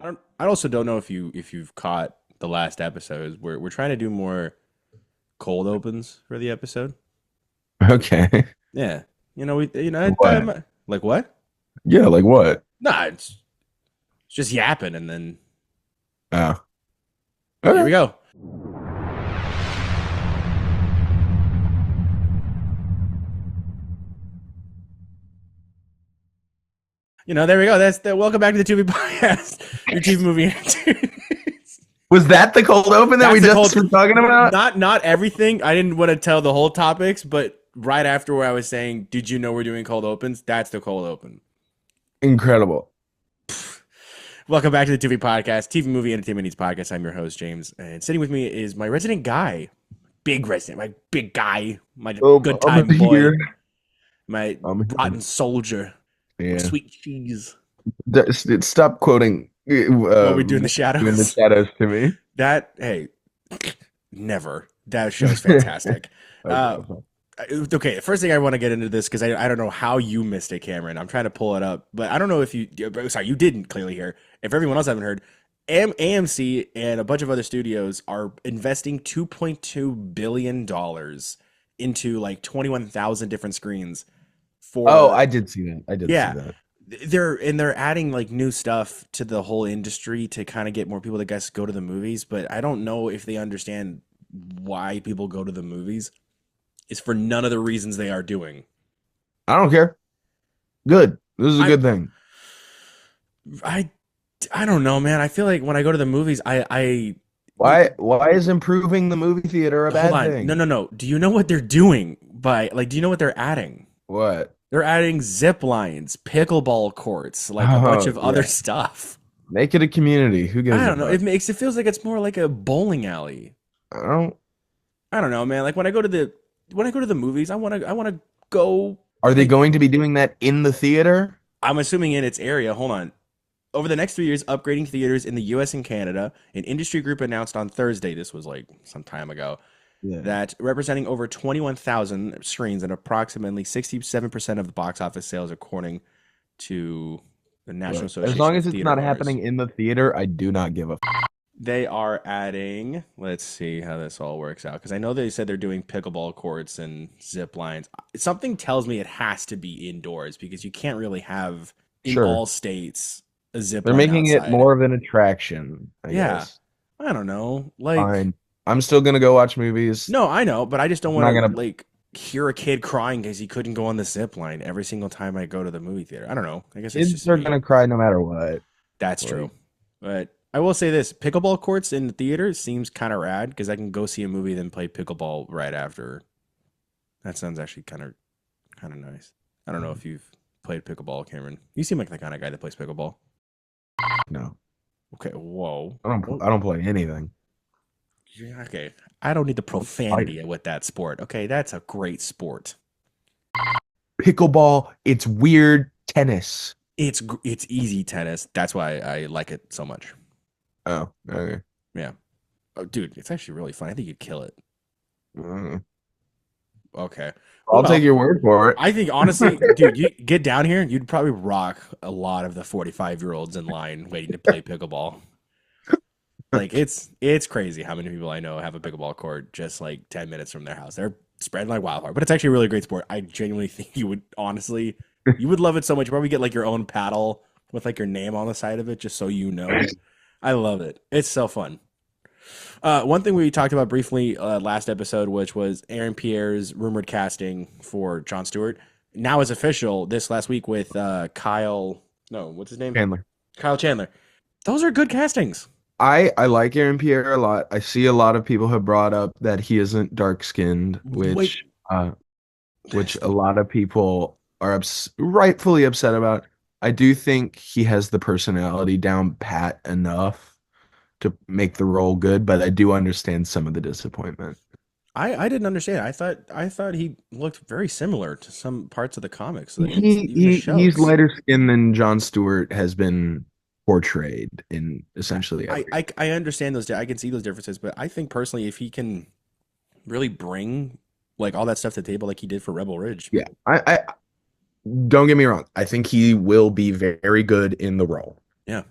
I also don't know if you've caught the last episode. We're trying to do more cold opens for the episode. Okay. Yeah, What? like what? Yeah, like what? Nah, it's just yapping, and then Oh. here we Okay. go. There we go. That's the welcome back to the Tu-Vie podcast, your TV movie. Was that the cold open that That's we the just cold. were talking about? Not everything. I didn't want to tell the whole topics, but right after where I was saying, did you know we're doing cold opens? That's the cold open. Incredible. Welcome back to the Tu-Vie podcast, TV movie entertainment needs podcast. I'm your host James, and sitting with me is my resident guy, big resident, my big guy, my good I'm time boy, here. my I'm rotten here. soldier, my Yeah. sweet cheese. Stop quoting What we do in the in the shadows? shadows to me. That hey, never. That show's fantastic. Uh, Okay. okay, the first thing I want to get into this because I don't know how you missed it, Cameron. I'm trying to pull it up, but I don't know if you. Sorry, you didn't clearly hear. If everyone else haven't heard, AMC and a bunch of other studios are investing $2.2 billion into like 21,000 different screens Oh, for I did see that. I did see yeah. that. They're adding like new stuff to the whole industry to kind of get more people to guess go to the movies, but I don't know if they understand why people go to the movies. Is for none of the reasons they are doing. I don't care. Good. This is a I good thing. I I don't know, man. I feel like when I go to the movies, I Why is improving the movie theater a hold bad on. No, thing? no, no. Do you know what they're doing by like do you know what they're adding? What? They're adding zip lines, pickleball courts, like a bunch Oh, of other yeah. stuff. Make it a community. Who gives I a don't know. fuck? It feels like it's more like a bowling alley. I don't. I don't know, man. Like when I go to the movies, I want to go Are they like going to be doing that in the theater? I'm assuming in its area. Hold on. Over the next 3 years, upgrading theaters in the US and Canada, an industry group announced on Thursday, this was like some time ago, Yeah. that representing over 21,000 screens and approximately 67% of the box office sales, according to the National Look, as Association long of as it's Theater not Owners. happening in the theater, I do not give a. They are adding, let's see how this all works out. Because I know they said they're doing pickleball courts and zip lines. Something tells me it has to be indoors because you can't really have in Sure. all states a zip They're line making it outside. more of an attraction, I Yeah. guess. I don't know. Like, Fine. I'm still gonna go watch movies. no, I know, but I just don't I'm want not to gonna. like hear a kid crying because he couldn't go on the zip line every single time I go to the movie theater. I don't know. I guess it's Kids just are me. gonna cry no matter what. That's true. Like, But I will say this, pickleball courts in the theater seems kind of rad because I can go see a movie then play pickleball right after. That sounds actually kind of nice. I don't know if you've played pickleball, Cameron. You seem like the kind of guy that plays pickleball. no, Okay, whoa. I don't. Well, I don't play anything. yeah, okay. I don't need the Like, profanity with that sport. Okay, that's a great sport. pickleball. It's weird tennis. It's easy tennis. That's why I like it so much. Oh, okay. Yeah. Oh, dude, it's actually really fun. I think you'd kill it. Mm. Okay. I'll take Well, your word for it. I think honestly, dude, you get down here, you'd probably rock a lot of the 45-year-olds in line waiting to play pickleball. Like it's crazy how many people I know have a pickleball court just like 10 minutes from their house. They're spreading like wildfire. But it's actually a really great sport. I genuinely think you would love it so much. You probably get like your own paddle with like your name on the side of it just so you know. I love it. It's so fun. One thing we talked about briefly last episode, which was Aaron Pierre's rumored casting for Jon Stewart, now is official this last week with Kyle. No, what's his name? Chandler. Kyle Chandler. Those are good castings. I like Aaron Pierre a lot. I see a lot of people have brought up that he isn't dark skinned, Wait, which a lot of people are rightfully upset about. I do think he has the personality down pat enough to make the role good, but I do understand some of the disappointment. I didn't understand. I thought he looked very similar to some parts of the comics, and He even the he he's shows. lighter skinned than Jon Stewart has been portrayed in essentially every. I understand those. I can see those differences, but I think personally, if he can really bring like all that stuff to the table, like he did for Rebel Ridge, Yeah, I don't get me wrong. I think he will be very good in the role. Yeah.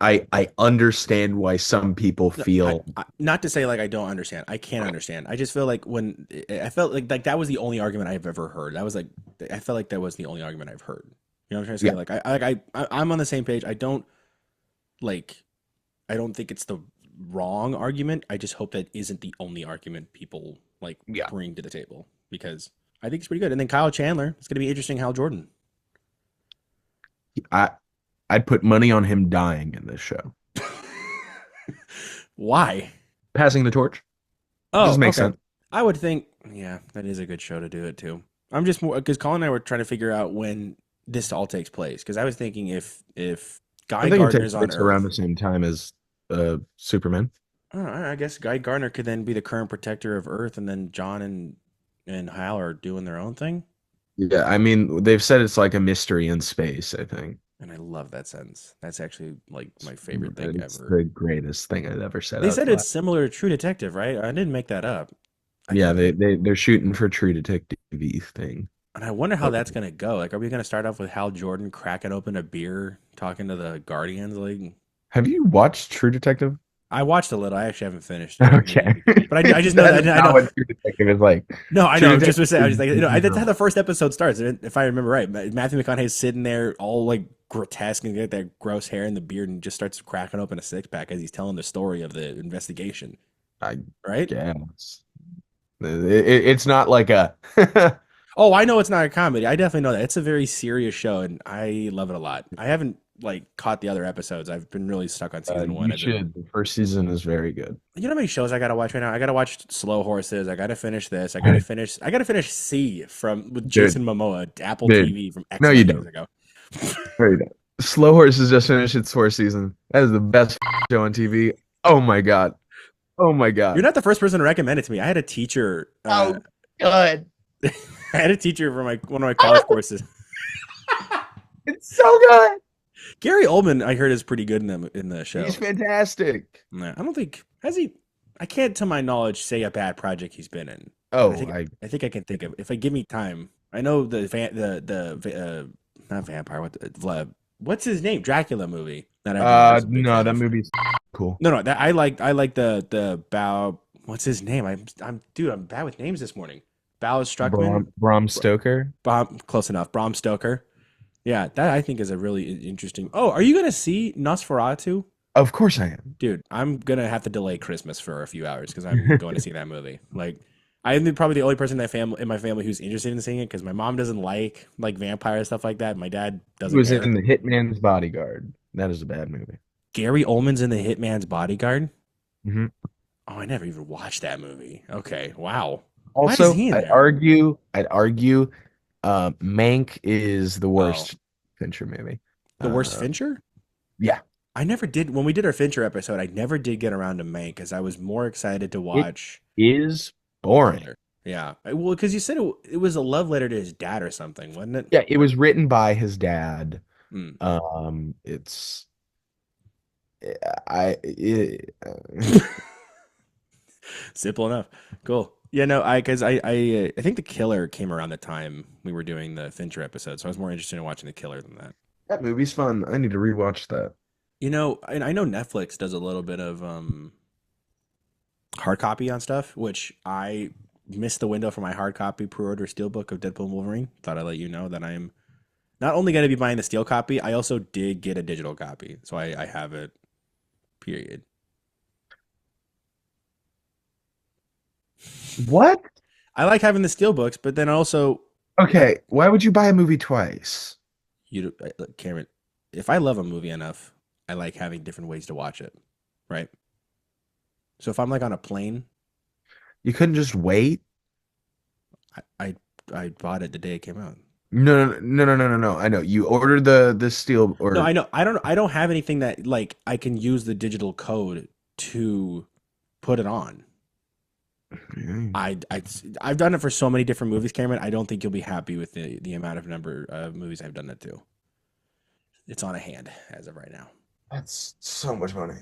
I understand why some people No, feel. not to say like I don't understand. I can't understand. I just feel like when I felt like that was the only argument I've ever heard. That was like I felt like that was the only argument I've heard. You know what I'm trying to say? Yeah, Like I'm on the same page. Like I don't think it's the wrong argument. I just hope that isn't the only argument people like yeah. bring to the table because I think it's pretty good. And then Kyle Chandler, it's going to be interesting. Hal Jordan. I I'd put money on him dying in this show. Why? Passing the torch just Oh, makes okay. sense. I would think, yeah, that is a good show to do it too. I'm just more because Colin and I were trying to figure out when this all takes place because I was thinking if I Guy think it takes Gardner's on place around Earth, the same time as Superman. I don't know, I guess Guy Gardner could then be the current protector of Earth, and then John and Hal are doing their own thing. Yeah, I mean they've said it's like a mystery in space, I think. And I love that sentence. That's actually like my favorite thing It's ever. the greatest thing I've ever said They out said loud. it's similar to True Detective, right? I didn't make that up. I Yeah, think they, they're shooting for True Detective thing. and I wonder how But that's gonna go. Like, are we gonna start off with Hal Jordan cracking open a beer, talking to the Guardians? Like, have you watched True Detective? I watched a little. I actually haven't finished it, Okay. but I just know That that is I not know. what True Detective is like. No, I True know. Just Detective to say, I is was just like, that's how zero. the first episode starts. If I remember right, Matthew McConaughey's sitting there all like grotesque and get that gross hair and the beard, and just starts cracking open a six pack as he's telling the story of the investigation. I Right? guess. It's not like a Oh, I know it's not a comedy. I definitely know that. It's a very serious show, and I love it a lot. I haven't like caught the other episodes. I've been really stuck on season one. you I've been, should. The first season is very good. you know how many shows I gotta watch right now? I gotta watch Slow Horses. I gotta finish this. I gotta finish C from with Dude, Jason Momoa, Apple dude. TV from X No, you amount of years don't. ago. No, you don't. Slow Horses just finished its fourth season. That is the best show on TV. Oh my God. Oh my You're God. not the first person to recommend it to me. I had a teacher. Oh, good. I had a teacher for my one of my college courses. It's so good. Gary Oldman, I heard, is pretty good in the He's show. fantastic. Nah, I don't think has he. I can't, to my knowledge, say a bad project he's been in. But I Oh, think I think I can think of if I give me time. I know not vampire. What's his name? Dracula movie that everyone was a big no, fan that of. movie's cool. No, that I like the Bow. What's his name? I'm dude. I'm bad with names this morning. Bow Struckman. Bram Stoker. Close enough. Bram Stoker. Yeah, that I think is a really interesting. Oh, are you gonna see Nosferatu? Of course I am. Dude, I'm gonna have to delay Christmas for a few hours because I'm going to see that movie. Like, I'm probably the only person in my family who's interested in seeing it because my mom doesn't like vampire stuff like that. My dad He doesn't was care. in The Hitman's Bodyguard. That is a bad movie. Gary Oldman's in The Hitman's Bodyguard. Hmm. Oh, I never even watched that movie. Okay, wow. Why is Also, he in I'd there? argue, I'd argue, Mank is the Oh, worst Fincher movie. the worst Uh, Fincher? yeah, I never did when we did our Fincher episode. I never did get around to Mank because I was more excited to it watch is The boring. Killer. Yeah, well, because you said it was a love letter to his dad or something, wasn't it? Yeah, it was written by his dad. Mm. It's I it, Simple enough. Cool. Yeah, no, I think The Killer came around the time we were doing the Fincher episode, so I was more interested in watching The Killer than that. that movie's fun. I need to rewatch that. You know, and I know Netflix does a little bit of hard copy on stuff, which I missed the window for my hard copy pre-order steelbook of Deadpool and Wolverine. Thought I'd let you know that I'm not only going to be buying the steel copy, I also did get a digital copy, so I have it. Period. What? I like having the steel books, but then also Okay, why would you buy a movie twice? Cameron, if I love a movie enough, I like having different ways to watch it, right? So if I'm like on a plane, You couldn't just wait? I I, I bought it the day it came out. No. I know. You ordered the steel No, or I know. I don't have anything that like I can use the digital code to put it on. I, I I've done it for so many different movies, Cameron. I don't think you'll be happy with the amount of number of movies I've done that to. It's on a hand as of right now. That's so much money.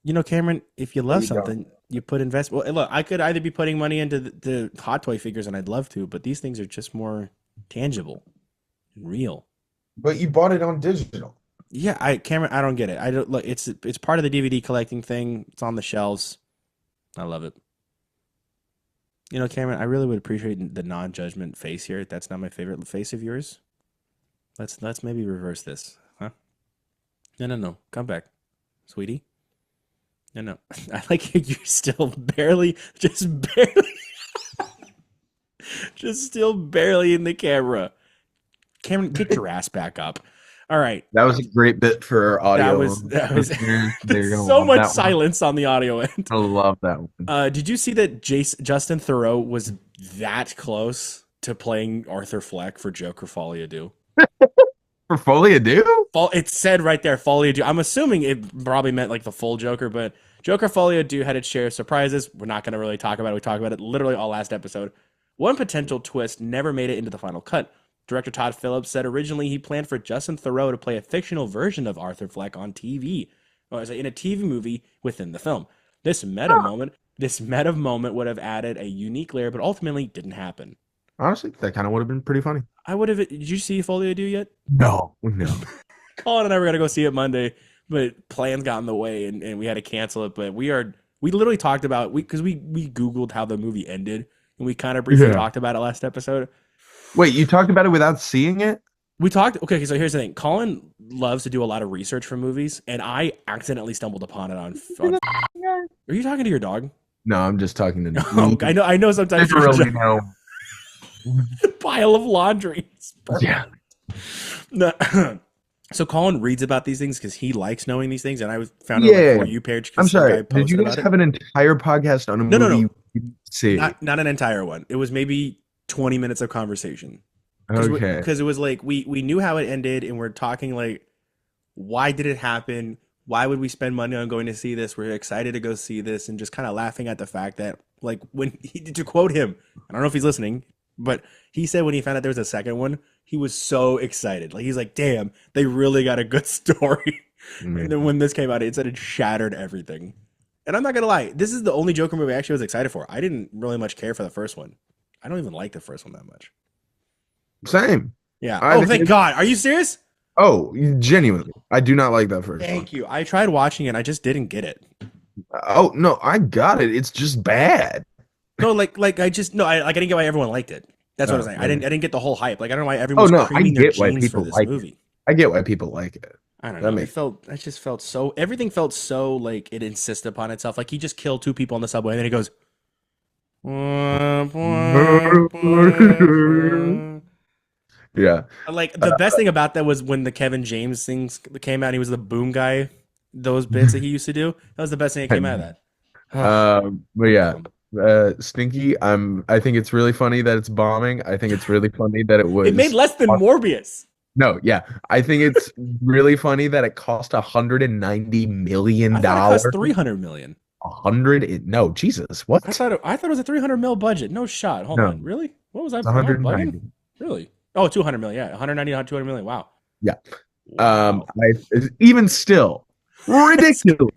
You know, Cameron, if you But love you don't. something, you put invest. Well, look, I could either be putting money into the hot toy figures, and I'd love to, but these things are just more tangible and real. But you bought it on digital. Yeah, Cameron, I don't get it. I don't look. It's part of the DVD collecting thing. It's on the shelves. I love it. You know, Cameron, I really would appreciate the non-judgment face here. That's not my favorite face of yours. Let's maybe reverse this, huh? No, no, no. Come back, sweetie. No, no. I like you're still barely, just still barely in the camera. Cameron, get your ass back up. All right. That was a great bit for our audio That was listeners. They're there's gonna so love much that one. silence on the audio end. I love that one. Did you see that Justin Theroux was that close to playing Arthur Fleck for Joker Folie à Deux? For Folie à Deux? It said right there, Folie à Deux. I'm assuming it probably meant like the full Joker, but Joker Folie à Deux had its share of surprises. We're not going to really talk about it. We talked about it literally all last episode. One potential twist never made it into the final cut. Director Todd Phillips said originally he planned for Justin Theroux to play a fictional version of Arthur Fleck on TV, or in a TV movie within the film. This meta moment would have added a unique layer, but ultimately didn't happen. Honestly, that kind of would have been pretty funny. I would have. Did you see Folie à Deux yet? No, no. Colin and I were gonna go see it Monday, but plans got in the way and we had to cancel it. But we literally talked about because we Googled how the movie ended and we kind of briefly talked about it last episode. Wait, you talked about it without seeing it? We talked. Okay, so here's the thing. Colin loves to do a lot of research for movies, and I accidentally stumbled upon it on. Are you talking to your dog? No, I'm just talking to. Oh, I know. Sometimes you really know. Pile of laundry. Yeah. No. So Colin reads about these things because he likes knowing these things, and I found out on the For You page. I'm sorry. Did you guys have an entire podcast on a movie? No. You didn't see? Not an entire one. It was maybe 20 minutes of conversation. Okay. Because it was like we knew how it ended, and we're talking like, why did it happen? Why would we spend money on going to see this? We're excited to go see this, and just kind of laughing at the fact that, like, when to quote him, I don't know if he's listening, but he said when he found out there was a second one, he was so excited. Like, he's like, damn, they really got a good story. Mm-hmm. And then when this came out, it said it shattered everything. And I'm not gonna lie, this is the only Joker movie I actually was excited for. I didn't really much care for the first one. I don't even like the first one that much. Same. Yeah. Oh, thank God. Are you serious? Oh, genuinely. I do not like that first one. Thank you. I tried watching it. I just didn't get it. Oh, no, I got it. It's just bad. No, I didn't get why everyone liked it. That's what I'm saying. I didn't get the whole hype. Like, I don't know why everyone's creaming their jeans for this movie. I get why people like it. I don't know. Everything felt so like it insisted upon itself. Like he just killed two people on the subway and then he goes, yeah. Like the best thing about that was when the Kevin James things came out and he was the boom guy. Those bits that he used to do. That was the best thing that came out of that. But yeah. Stinky, I think it's really funny that it's bombing. I think it's really funny that it made less than Morbius. No, yeah. I think it's really funny that it cost $190 million. I thought it cost $300 million. No, Jesus, what? I thought it was a $300 million budget. No shot. Hold on. Really? What was I? 190. Really? Oh, $200 million. Yeah, 190, $200 million. Wow. Yeah. Wow. Even still, ridiculous.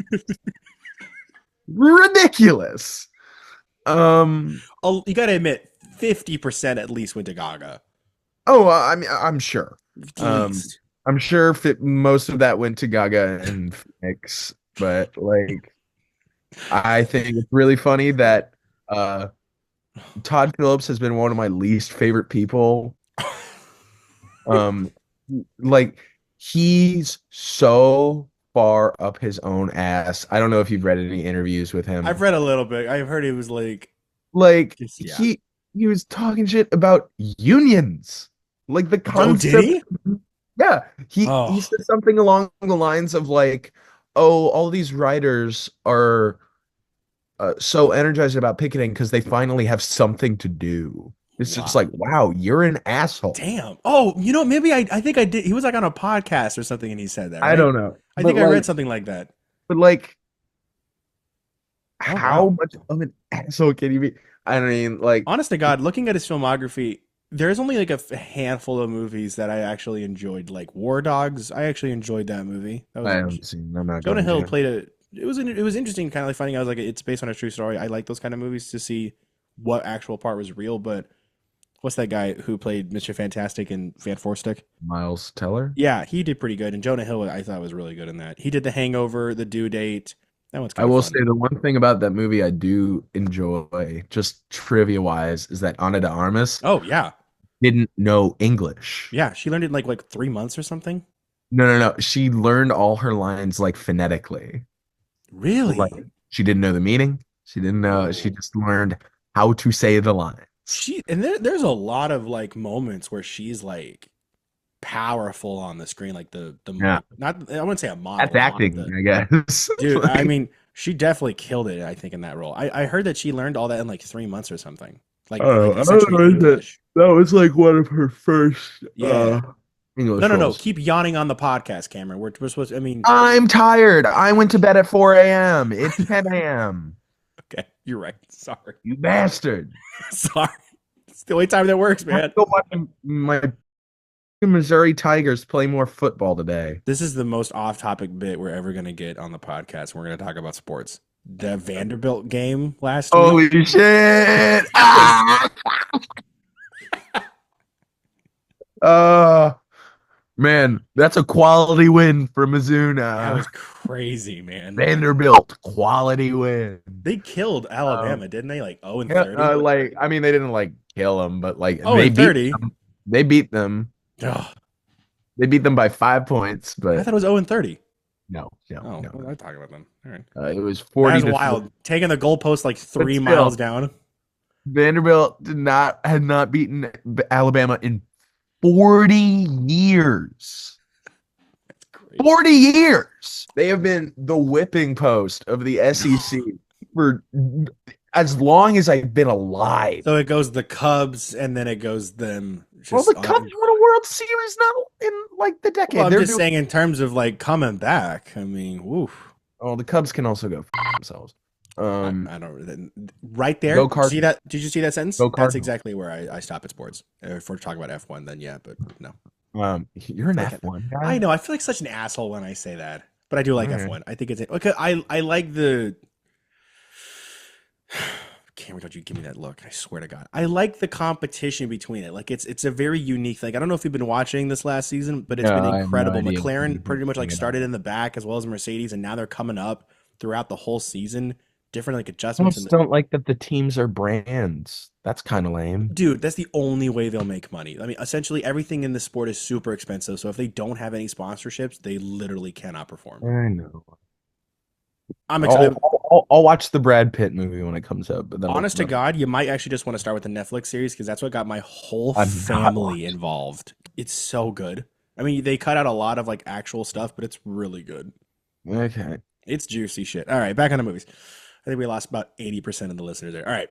Ridiculous. You gotta admit, 50% at least went to Gaga. Oh, I mean, I'm sure. I'm sure most of that went to Gaga and Phoenix, but like, I think it's really funny that Todd Phillips has been one of my least favorite people. Like he's so far up his own ass. I don't know if you've read any interviews with him. I've read a little bit. I've heard he was he was talking shit about unions. Like the concept. Oh, did he? Yeah. He said something along the lines of like, oh, all these writers are so energized about picketing because they finally have something to do. It's just like, wow, you're an asshole. Damn. Oh, maybe I think I did. He was like on a podcast or something and he said that, right? I don't know. I think I read something like that. But like, how much of an asshole can you be? I mean, like, honest to God, looking at his filmography, there's only like a handful of movies that I actually enjoyed. Like War Dogs, I actually enjoyed that movie. That was I haven't seen. I'm not. Jonah Hill played it was interesting, kind of like finding out like it's based on a true story. I like those kind of movies to see what actual part was real, but What's that guy who played Mr. Fantastic in Fan Four Stick? Miles Teller. Yeah, he did pretty good. And Jonah Hill, I thought was really good in that. He did The Hangover, The Due Date. That one's I kind of will say fun. the one thing about that movie I do enjoy, just trivia wise, is that Ana de Armas Oh yeah, didn't know English. yeah. She learned it in like 3 months or something. No, no, no. She learned all her lines like phonetically. Like Really? she didn't know the meaning. She didn't know. She Whoa. just learned how to say the lines. There's a lot of like moments where she's like powerful on the screen, like the Yeah, like not I wouldn't say a that's monologue, but acting, the I guess. dude. I Like, mean, she definitely killed it. I think in that role. I heard that she learned all that in like 3 months or something. Like I don't essentially know that English. that was like one of her first Yeah. No, English no, no. roles. Keep yawning on the podcast, Cameron. We're supposed. I mean, I'm tired. I went to bed at 4 a.m. It's 10 a.m. okay, you're right. Sorry, You bastard. sorry. It's the only time that works, I have to man. go watch my Missouri Tigers play more football today. This is the most off-topic bit we're ever gonna get on the podcast. We're gonna talk about sports. The Vanderbilt game last week. Holy shit. That was Ah! Uh, man, that's a quality win for that Mizzou. was crazy, man. Vanderbilt, quality win. They killed Um, Alabama, didn't they? Like 0 and yeah, 30. like I mean, they didn't like kill them, but like Oh and 30. They beat them. Oh, They beat them by 5 points, I but thought it was 0 and 30. no, no, Oh, no, well, no. I talk about them. All right. It was That 40 is to 3. wild. Taking the goalpost like But 3 miles still, down. Vanderbilt had not beaten Alabama in 40 years. That's great. 40 years. They have been the whipping post of the SEC for as long as I've been alive. So it goes the Cubs, and then it goes them. Well, Just the Cubs won a World Series not in like the well, decade. I'm They're just doing. saying in terms of like coming back. I mean, woof. Oh, the Cubs can also go themselves. I don't. Right there. Go Did you see Cardinals. that? Did you see that sentence? Go That's Cardinals. exactly where I stop at sports. If we're talking about F1, then yeah, but no. You're an Like, F1 I guy. know. I feel like such an asshole when I say that, but I do All like right. F1. I think it's okay. I like the. Cameron, don't you give me that look? I swear to God, I like the competition between it. Like it's a very unique thing. I don't know if you've been watching this last season, but it's been No, I have no incredible. idea McLaren pretty much like anything about started it. in the back as well as Mercedes, and now they're coming up throughout the whole season. Different like I adjustments and just don't like that the teams are brands. That's kind of lame. dude, that's the only way they'll make money. I mean, essentially everything in the sport is super expensive. So if they don't have any sponsorships, they literally cannot perform. I know. I'm I'll, excited. I'll watch the Brad Pitt movie when it comes out, but that'll. Honest to God, you might actually just want to start with the Netflix series because that's what got my whole I'm not family involved. It's so good. I mean, they cut out a lot of like actual stuff, but it's really good. okay. It's juicy shit. All right, back on the movies. I think we lost about 80% of the listeners there. All right.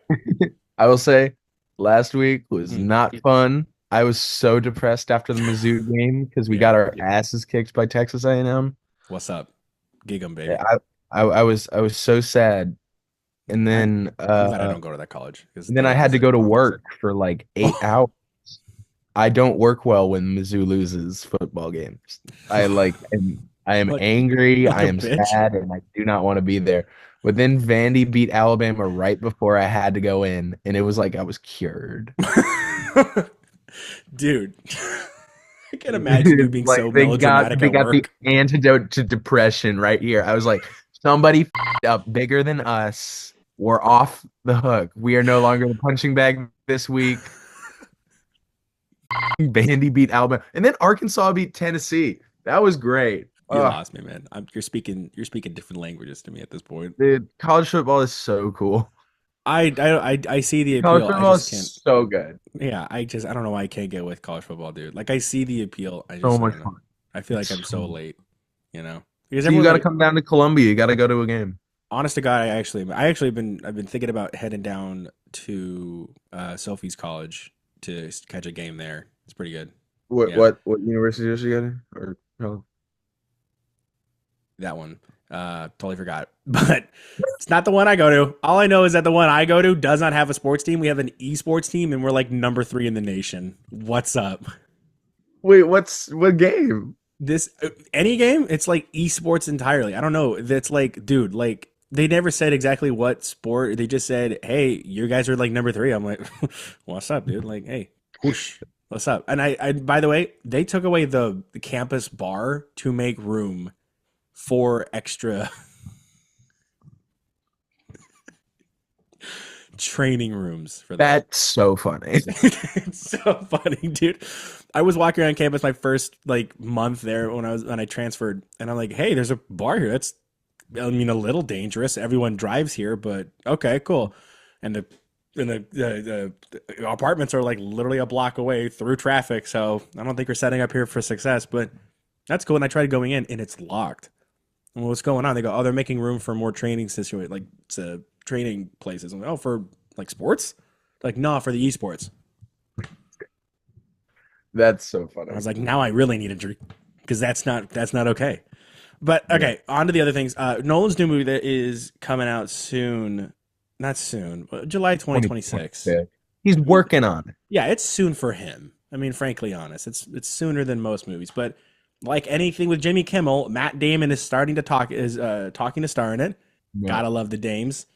I will say, last week was Mm, not fun. I was so depressed after the Mizzou game because we yeah. got our asses kicked by Texas A&M. What's up? Gig 'em, baby. I was so sad, and I'm, then I'm glad I don't go to that college because I they had to go deserve to the work opposite. for like 8 hours. Oh. I don't work well when Mizzou loses football games. I am like, angry, like I a am bitch. sad, and I do not want to be there. But then Vandy beat Alabama right before I had to go in, and it was like I was cured. Dude, I can imagine you being Like so melodramatic they at got the work. antidote to depression right here. I was like, somebody up bigger than us. We're off the hook. We are no longer the punching bag this week. Vandy beat Alabama, and then Arkansas beat Tennessee. That was great. You lost me, man. You're speaking different languages to me at this point. Dude, college football is so cool. I see the College appeal. I football just is can't. so good. Yeah, I don't know why I can't get with college football, dude. Like I see the appeal. So I much don't know. fun. I feel like It's I'm so so- late, you know. Because So you everyone's got to like, come down to Columbia. You got to go to a game. honest to God, I've been thinking about heading down to Sophie's college to catch a game there. It's pretty good. Yeah, What university is you going to? Or no? that one. Totally forgot. But it's not the one I go to. All I know is that the one I go to does not have a sports team. We have an esports team and we're like number 3 in the nation. What's up? Wait, what game? This any game, it's like esports entirely. I don't know. That's like, dude, like they never said exactly what sport. They just said, "Hey, you guys are like number 3." I'm like, "What's up, dude?" Like, "Hey, Whoosh. What's up? And I by the way, they took away the campus bar to make room for extra training rooms for that. That's so funny. It's so funny, dude. I was walking around campus my first like month there when I transferred, and I'm like, hey, there's a bar here. That's, I mean, a little dangerous. Everyone drives here, but okay, cool. And the apartments are like literally a block away through traffic, so I don't think we're setting up here for success. But that's cool. And I tried going in, and it's locked. And what's going on? They go, oh, they're making room for more training situation, like training places. I'm like, oh, for like sports? Like, no, for the esports. That's so I funny. was like, now I really need a drink because that's not okay. But okay, on to the other things. Nolan's new movie that is coming out soon. Not soon, July 2026. 2026. He's working on it. Yeah, it's soon for him. I mean, frankly honest, it's sooner than most movies. But like anything with Jimmy Kimmel, Matt Damon is starting to talking to star in it. Yeah. Gotta love the Dames.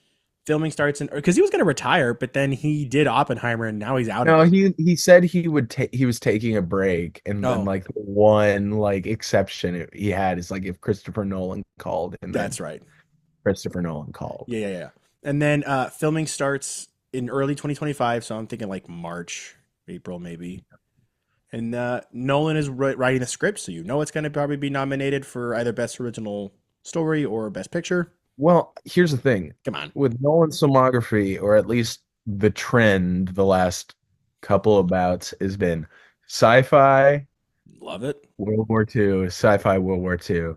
Filming starts in because he was gonna retire, but then he did Oppenheimer, and now he's out No, again. he said he would take he was taking a break, and then Oh, like the one like exception he had is like if Christopher Nolan called, and then that's right. Christopher Nolan called. Yeah. And then filming starts in early 2025, so I'm thinking like March, April maybe. And Nolan is writing the script, so you know it's going to probably be nominated for either Best Original Story or Best Picture. Well, here's the thing Come on, with Nolan's filmography, or at least the trend the last couple of bouts has been sci-fi, love it. World War II, sci-fi, World War II.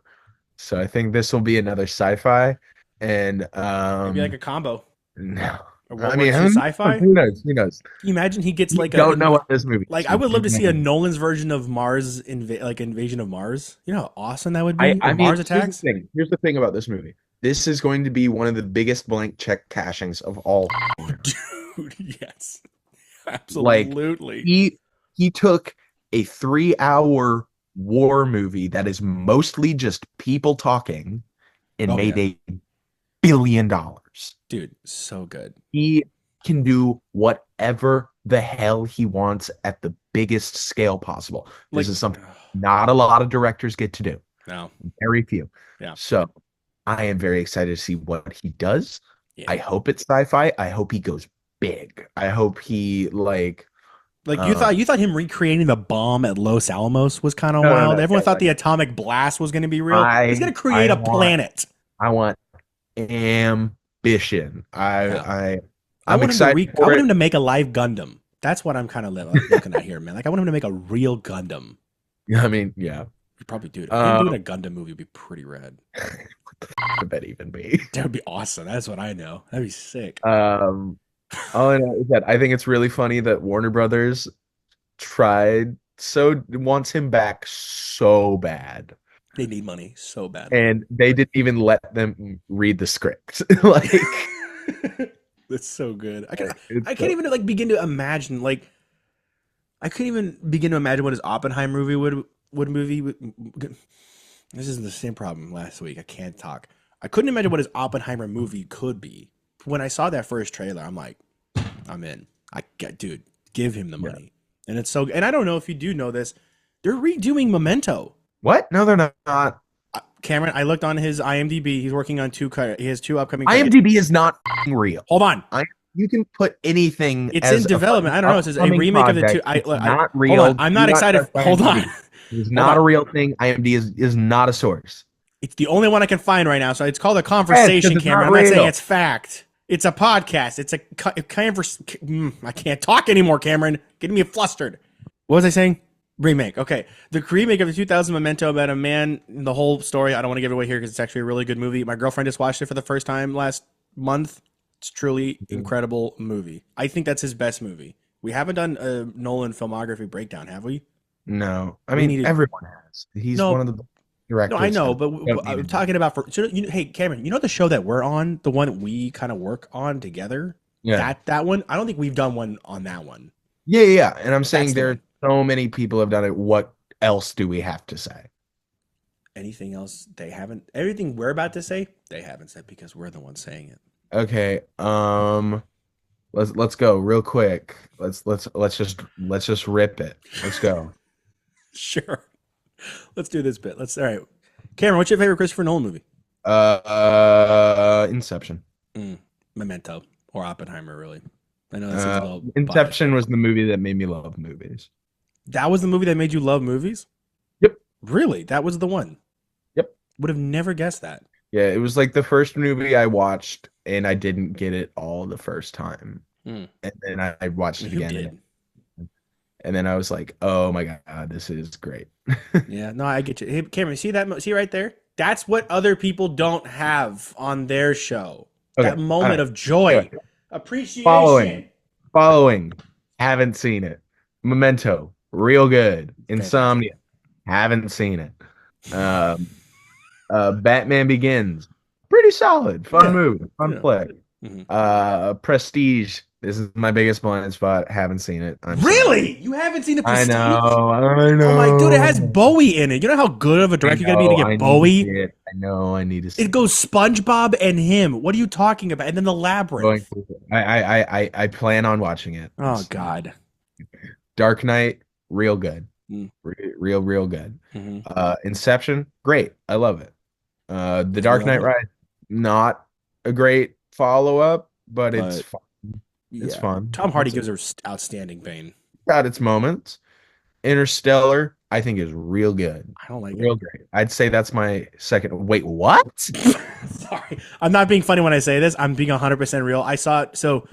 So I think this will be another sci-fi, and Maybe like a combo, no, a World I War mean II sci-fi. Can who knows? Who knows? you imagine he gets You like don't know what this movie like is. I would love to see a You Nolan's version of Mars like Invasion of Mars. You know how awesome that would be? Or I mean, Mars Attacks. Here's the thing about this movie. This is going to be one of the biggest blank check cashings of all time. Dude, yes, Like absolutely. he he took a 3 hour war movie that is mostly just people talking and Oh made yeah, $1 billion. dude, so good. He can do whatever the hell he wants at the biggest scale possible. This Like, is something not a lot of directors get to do. no, Very few. yeah, So I am very excited to see what he does. I yeah. hope it's sci-fi. I hope he goes big. I hope he Like uh you thought him recreating the bomb at Los Alamos was kind of no wild. no Everyone thought the atomic blast was going to be real. He's going to create I a planet. want ambition. Yeah, I I'm want him to excited I for want it. him to make a live Gundam. That's what I'm kind of looking at here, man. Like I want him to make a real Gundam. I mean, yeah. He'd probably do it. Him doing Um, a Gundam movie would be pretty rad. what the could that even be? That would be awesome. That's what I know. That'd be sick. Um, all I know is that I think it's really funny that Warner Brothers wants him back so bad, They need money so badly. and they didn't even let them read the script. Like, That's so good. it's I can't so, even like begin to imagine like I couldn't even begin to imagine what his Oppenheimer movie would movie. This is the same problem last week. I can't talk. I couldn't imagine what his Oppenheimer movie could be. When I saw that first trailer, I'm like, I'm in. I get, dude, give him the yeah. money. And it's so. And I don't know if you do know this. They're redoing Memento. What? No, they're not. Cameron, I looked on his IMDb. He's working on he has two upcoming credits. IMDb is not real. Hold on. You can put anything It's as in development. I don't know. It says a upcoming remake of the two. project. It's not Hold on. real. I'm Do not excited. trust Hold on. IMDb. It is Hold not on. a real thing. IMDb is not a source. It's the only one I can find right now. So it's called a Yes, 'cause conversation, it's Cameron. not I'm not saying real. it's fact. It's a podcast. It's a I can't talk anymore, Cameron. Getting me flustered. What was I saying? Remake. Okay. The remake of the 2000 Memento about a man, the whole story. I don't want to give it away here because it's actually a really good movie. My girlfriend just watched it for the first time last month. It's truly incredible movie. I think that's his best movie. We haven't done a Nolan filmography breakdown, have we? No, I We mean needed. everyone has. He's one No, of the no, I directors know, that but don't I'm even. talking about hey, Cameron, you know the show that we're on, the one that we kind of work on together. Yeah, That one, I don't think we've done one on that one. yeah. And I'm That's saying the there are one. so many people have done it. What else do we have to say? Anything else they haven't? Everything we're about to say, they haven't said because we're the ones saying it. Okay. let's go real quick. Let's just rip it. Let's go. Sure. Let's do this bit. All right. Cameron, what's your favorite Christopher Nolan movie? Inception. Mm, Memento or Oppenheimer, really. I know that seems a little biased, Inception but was the movie that made me love movies. that was the movie that made you love movies? Yep. Really? That was the one. Yep. Would have never guessed that. Yeah, it was like the first movie I watched, and I didn't get it all the first time. Mm, And then I watched it you again, did. and then I was like, "Oh my God, this is great." Yeah, no, I get you. Hey, Cameron, see that? See right there? That's what other people don't have on their show. Okay, That all moment right. of joy, Anyway, appreciation. following, following, haven't seen it. Memento, real good. Fantastic. Insomnia, haven't seen it. Um, Batman Begins, pretty solid, fun Yeah, movie, fun yeah. flick. Mhm. Prestige, this is my biggest blind spot. Haven't seen it. I'm sorry. Really? You haven't seen The I Prestige? know, I Oh my dude, it has know, Bowie in it. You know how good of a I director you gotta be to know. get I need to see Bowie? it. I know. I need to see It goes SpongeBob and him. What are you talking about? And then the going Labyrinth. to- I plan on watching it. Oh God. Dark Knight, real good. Mm, Real good. hmm Inception, great. I love it. The That's a Dark real Knight one. Rise, not a great follow-up, but it's But fun. It's yeah, fun. Tom Hardy gives her outstanding Bane. Got its moments. Interstellar, I think is real good. I don't like it. Real great. I'd say that's my second. Wait, what? Sorry, I'm not being funny when I say this. I'm being 100% real. I saw it. So,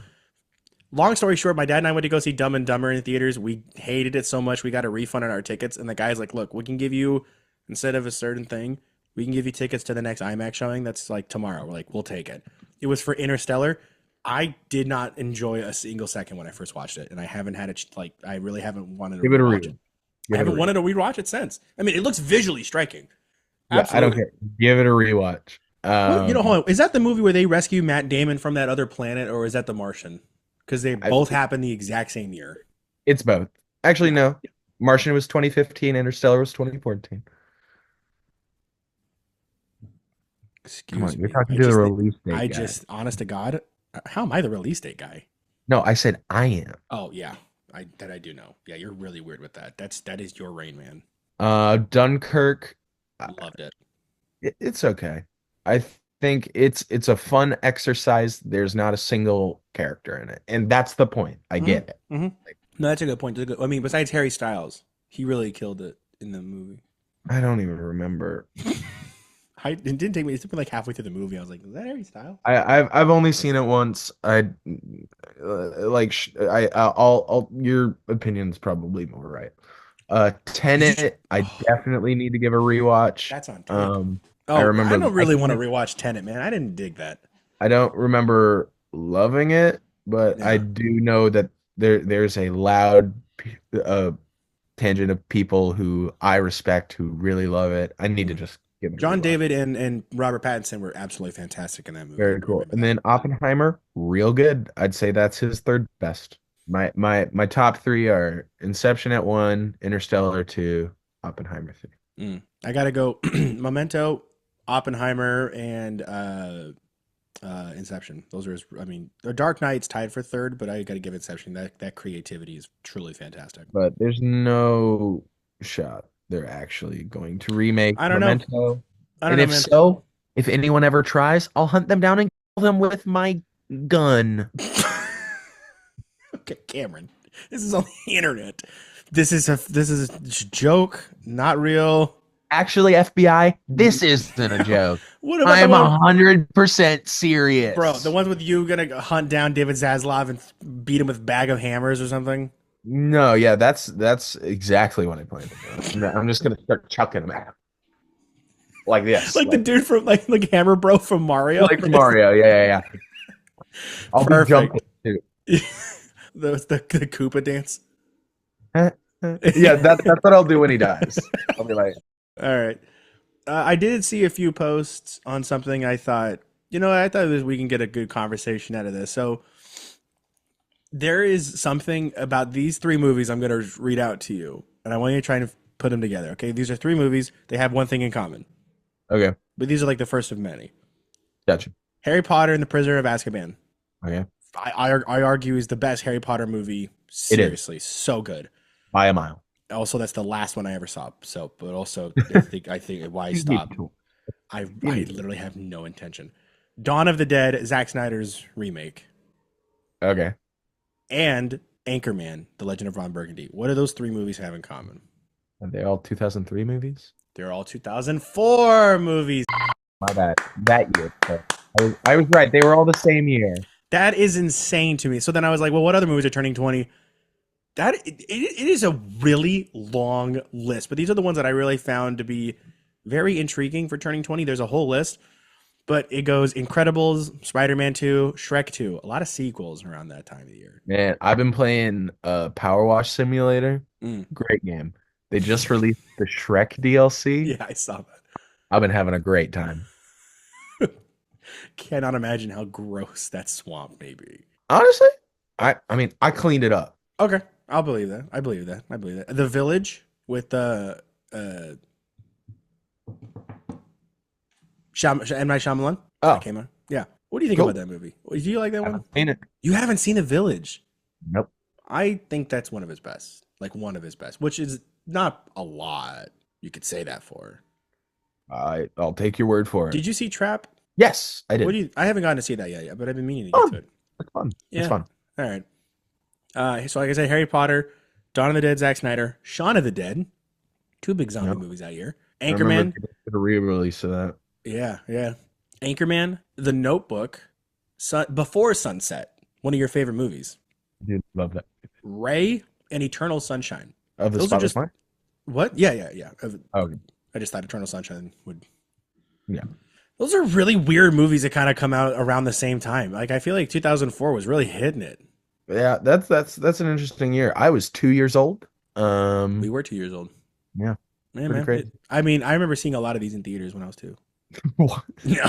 long story short, my dad and I went to go see Dumb and Dumber in theaters. We hated it so much we got a refund on our tickets. And the guy's like, "Look, we can give you instead of a certain thing, we can give you tickets to the next IMAX showing. That's like tomorrow." We're like, "We'll take it." It was for Interstellar. I did not enjoy a single second when I first watched it, and I haven't had it. Like, I really haven't wanted to Give it a rewatch read. it. I Give it a haven't read. wanted to rewatch it since. I mean, it looks visually striking. Yeah, I don't Absolutely. care. Give it a rewatch. What hold on. Is that the movie where they rescue Matt Damon from that other planet, or is that The Martian? Because they I, both happen the exact same year. it's both. Actually, Yeah. no. Martian was 2015. Interstellar was 2014. Come Excuse on, you're me. talking to the release date guy. Honest to God, how am I the release date guy? No, I said I am. Oh yeah, I do know. Yeah, you're really weird with that. That is your Rain Man. Dunkirk, Loved it. it's okay. I think it's a fun exercise. There's not a single character in it, and that's the point. I get it. Mm-hmm. No, that's a good point. I mean, besides Harry Styles, he really killed it in the movie. I don't even remember. It didn't take me. It took me like halfway through the movie. I was like, "Is that Harry Styles?" I've only seen it once. I'll your opinion's probably more right. Tenet, I Oh, definitely need to give a rewatch. that's on tape. I Oh, I remember don't really want to liking it. rewatch Tenet, man. I didn't dig that. I don't remember loving it, but I Yeah. do know that there's a loud uh tangent of people who I respect who really love it. I need to Mm. just give it a John rewatch. David and Robert Pattinson were absolutely fantastic in that movie. Very I cool. remember And that. then Oppenheimer, real good. I'd say that's his third best. My top three are Inception at one, Interstellar two, Oppenheimer three. I gotta go. Memento, Oppenheimer, and Inception. Those are his. I mean, The Dark Knight's tied for third, but I gotta give Inception that creativity is truly fantastic. But there's no shot they're actually going to remake I don't know. Memento. I don't And know, if man. so, if anyone ever tries, I'll hunt them down and kill them with my gun. Okay, Cameron. This is on the internet. This is a joke, not real. Actually, FBI, this isn't a joke. What about the I'm one, 100% bro? The serious. ones with you gonna hunt down David Zaslav and beat him with bag of hammers or something? No, yeah, that's exactly what I plan to do. I'm just gonna start chucking them out like this, Like the dude from like Hammer Bro from Mario. like from Mario. Yeah. I'll be Perfect. jumping too. The Koopa dance. Yeah, that's what I'll do when he dies. I'll be like, All right. I did see a few posts on something. I thought, I thought we can get a good conversation out of this. So there is something about these three movies I'm going to read out to you, and I want you to try and put them together. Okay, these are three movies. They have one thing in common, okay, but these are like the first of many. gotcha. Harry Potter and the Prisoner of Azkaban. Okay, I argue is the best Harry Potter movie. It is Seriously, so good. by a mile. Also, that's the last one I ever saw. So, but also, I think why You need stop? to. You I need to. literally have no intention. Dawn of the Dead, Zack Snyder's remake, Okay. and Anchorman: The Legend of Ron Burgundy. What do those three movies have in common? Are they all 2003 movies? They're all 2004 movies. My bad. That year. So I was right. They were all the same year. That is insane to me. So then I was like, well, what other movies are turning 20? It is a really long list, but these are the ones that I really found to be very intriguing for turning 20. There's a whole list, but it goes Incredibles, Spider-Man 2, Shrek 2, a lot of sequels around that time of the year. Man, I've been playing Power Wash Simulator. Mm. Great game. They just released the Shrek DLC. Yeah, I saw that. I've been having a great time. Cannot imagine how gross that swamp may be. Honestly, I mean, I cleaned it up. Okay, I'll believe that. I believe that. I believe that. The Village with the M. Night Shyamalan. Oh, That came out. Yeah. What do you think cool. about that movie? Do you like that I one? haven't seen it. You haven't seen The Village. Nope. I think that's one of his best. Like one of his best, which is not a lot. You could say that for. I'll take your word for it. Did you see Trap? Yes, I did. What do you? I haven't gotten to see that yet, but I've been meaning to get Fun. to it. It's fun. Yeah. It's fun. All right. So like I said, Harry Potter, Dawn of the Dead, Zack Snyder, Shaun of the Dead, two big zombie Yep. movies that year. I remember Anchorman, they did a re-release of that. yeah. Anchorman, The Notebook, Before Sunset, one of your favorite movies. I did love that. Ray and Eternal Sunshine. Of the Those are Spotless just Mind? what? Yeah. Okay. I just thought Eternal Sunshine would. Yeah. Those are really weird movies that kind of come out around the same time. Like I feel like 2004 was really hitting it. Yeah, that's an interesting year. I was 2 years old. We were 2 years old. Yeah, Yeah, pretty man. crazy. I mean, I remember seeing a lot of these in theaters when I was 2. What? No,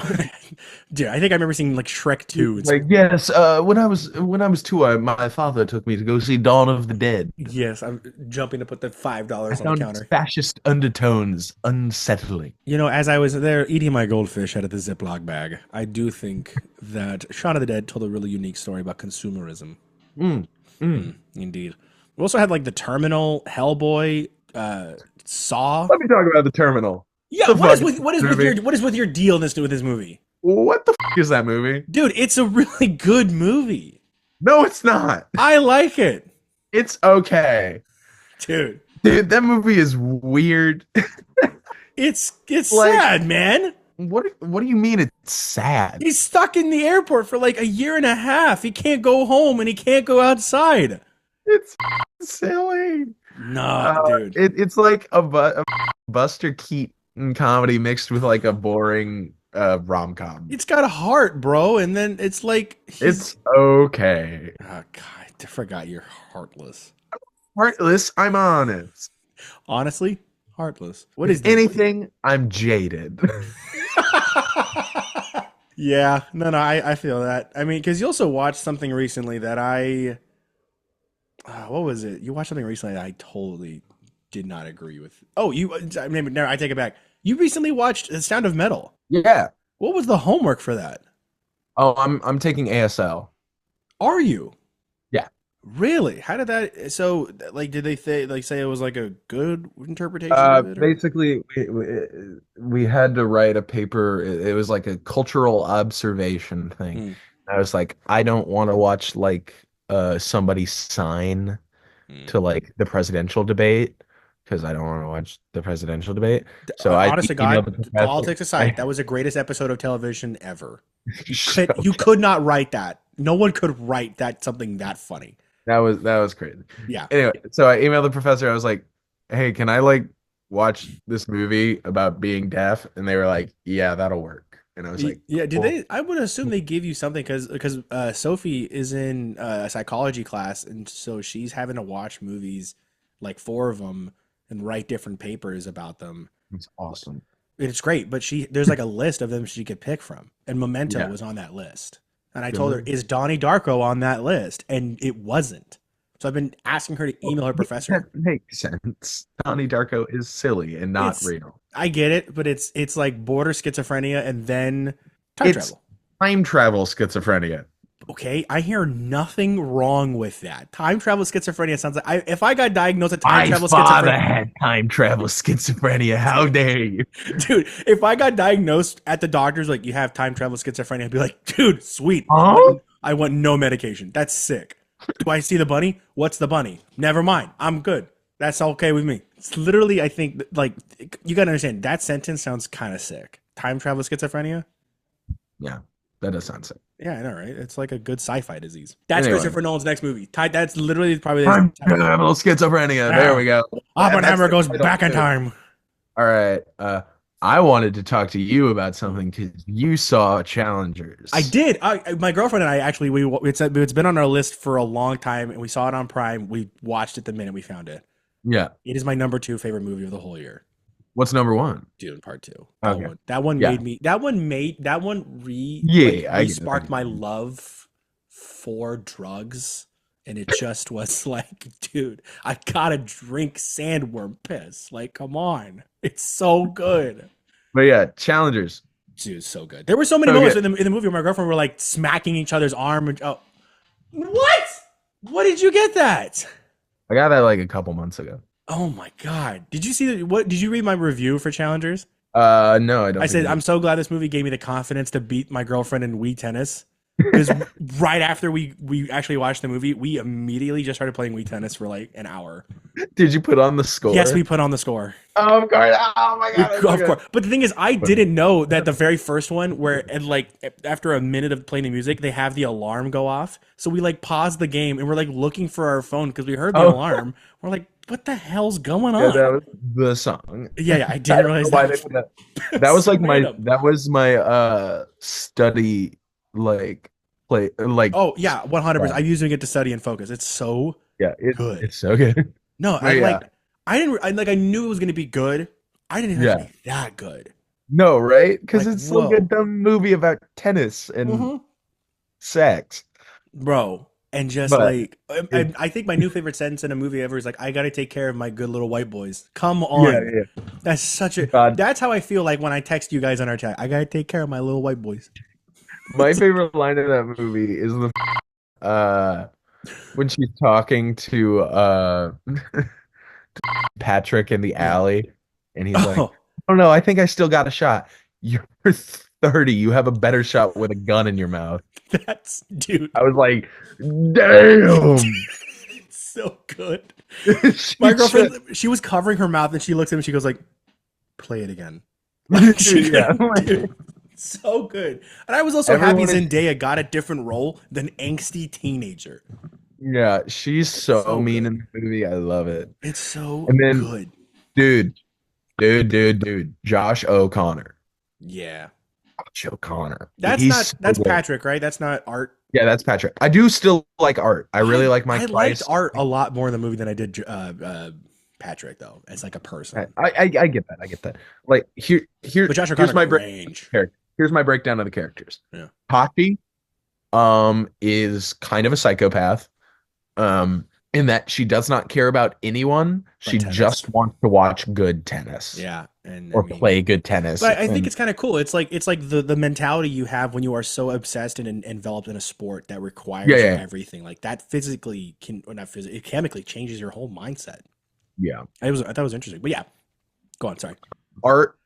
dude, I think I remember seeing like Shrek 2. Like yes, when I was 2, my father took me to go see Dawn of the Dead. Yes, I'm jumping to put the $5 I on the found its counter. fascist undertones unsettling. You know, as I was there eating my goldfish out of the Ziploc bag, I do think that Shaun of the Dead told a really unique story about consumerism. Mm, mm. Indeed. We also had like The Terminal, Hellboy, Saw. Let me talk about the Terminal. Yeah, The what is fucking with movie. what is with your deal with this movie? What the is that movie? Dude, it's a really good movie. No, it's not. I like it. It's okay. Dude, Dude, that movie is weird. it's Like- sad, man. What do you mean it's sad? He's stuck in the airport for like a year and a half. He can't go home and he can't go outside. It's silly. No, dude. It's like a Buster Keaton comedy mixed with like a boring rom-com. It's got a heart, bro. And then it's like It's okay. oh god, I forgot you're heartless. Heartless, I'm honest. Honestly, heartless. What is If anything, I'm jaded. Yeah, no, I feel that. I mean, because you also watched something recently that what was it? You watched something recently that I totally did not agree with. Oh, I mean, no, I take it back. You recently watched The Sound of Metal. Yeah. What was the homework for that? Oh, I'm taking ASL. Are you? Yeah. Really? How did that? So, like, did they say it was like a good interpretation of it? Or? Basically, we had to write a paper. It was like a cultural observation thing. Mm. I was like, I don't want to watch like somebody sign to like the presidential debate because I don't want to watch the presidential debate. So I honest to emailed God, the professor. politics aside, that was the greatest episode of television ever. Shut You up. could not write that. No one could write something that funny. That was crazy. Yeah. Anyway, so I emailed the professor. I was like, "Hey, can I like watch this movie about being deaf?" And they were like, "Yeah, that'll work." And I was like, Yeah, did "Cool." they? I would assume they give you something because Sophie is in a psychology class, and so she's having to watch movies, like 4 of them, and write different papers about them. It's awesome. It's great, but there's like a list of them she could pick from, and Memento Yeah. was on that list. And I told her, "Is Donnie Darko on that list?" And it wasn't. So I've been asking her to email her professor. That makes sense. Donnie Darko is silly and not It's- real. I get it, but it's like border schizophrenia and then time It's travel. time travel schizophrenia. Okay, I hear nothing wrong with that. Time travel schizophrenia sounds like if I got diagnosed with time My travel father schizophrenia, had time travel schizophrenia. How dude, dare you? dude, if I got diagnosed at the doctor's like you have time travel schizophrenia, I'd be like, dude, sweet. Huh? I want no medication. That's sick. Do I see the bunny? What's the bunny? Never mind. I'm good. That's okay with me. It's literally, I think, like you gotta understand that sentence sounds kind of sick. Time travel schizophrenia. Yeah, that does sound sick. Yeah, I know, right? It's like a good sci-fi disease. That's Anyway, Christopher Nolan's next movie. That's literally probably his. time travel schizophrenia. There Yeah. we go. That's Oppenheimer the goes title back in too. time. All right. I wanted to talk to you about something because you saw I Challengers. did. My girlfriend and I actually it's been on our list for a long time, and we saw it on Prime. We watched it the minute we found it. Yeah. It is my number two favorite movie of the whole year. What's number one? Dune Part Two. Okay. That one Yeah. made me. that one Yeah, I get it. I re-sparked get my it. love for drugs, and it just was like, dude, I gotta drink sandworm piss. Like, come on, it's so good. But yeah, Challengers. Dude, so good. There were so many So moments good. in the movie where my girlfriend were like smacking each other's arm. And, oh, what? What did you get that? I got that like a couple months ago. Oh my god! Did you see what? Did you read my review for Challengers? No, I I don't think said I I'm did. so glad this movie gave me the confidence to beat my girlfriend in Wii tennis. Because right after we actually watched the movie, we immediately just started playing Wii tennis for like an hour. Did you put on the Yes, we score? put on the score. Oh, of course. Oh my God, that's so Of good. course. But the thing is, I didn't know that the very first one, where and like after a minute of playing the music, they have the alarm go off. So we like paused the game and we're like looking for our phone because we heard the Oh, alarm. We're like, what the hell's going yeah, on? that was the song. Yeah, I I didn't don't know realize why that they was put that. That so was like random. my study like play like Oh yeah, 100%. song. I'm using it to study and focus. It's so Yeah, good. it's so good. No, But yeah, I didn't I knew it was gonna be good. I didn't have to yeah. be that good. No, right? Because Like it's like a whoa, dumb movie about tennis and hmm sex. bro. And just But like it, I think my new favorite sentence in a movie ever is like, I gotta take care of my good little white boys. Come yeah, on, yeah. that's such a God, that's how I feel like when I text you guys on our chat. I gotta take care of my little white boys. my favorite line in that movie is the uh when she's talking to Patrick in the Yeah. alley, and he's like, Oh, "Oh no, I think I still got a shot. You're 30. You have a better shot with a gun in your mouth." that's dude. I was like, "Damn." It's so good. She My just, girlfriend, she was covering her mouth and she looks at me and she goes like, "Play it again." Like she yeah. couldn't, dude. So good. And I was also happy Everyone is, Zendaya got a different role than angsty teenager. yeah, she's so So mean good. in the movie. I love it. It's so And then, good. dude, dude, Josh O'Connor. Yeah. Josh O'Connor. That's He's not so that's good. Patrick, right? That's not Art. Yeah, that's Patrick. I do still like art. I really like I Mike liked Price. Art a lot more in the movie than I did Patrick though, as like a person. I get that. I get that. Like But Josh here's O'Connor my got break range. character. Here's my breakdown of the characters. Yeah. Hachi is kind of a psychopath. In that she does not care about anyone. But She tennis. just wants to watch good tennis Yeah. And I or mean, play good tennis. but I think And it's kind of cool. It's like the mentality you have when you are so obsessed and enveloped in a sport that yeah, requires yeah, everything. Like that physically can or not physically, it chemically changes your whole mindset. yeah. I thought it was interesting. But yeah, go on. Sorry. Art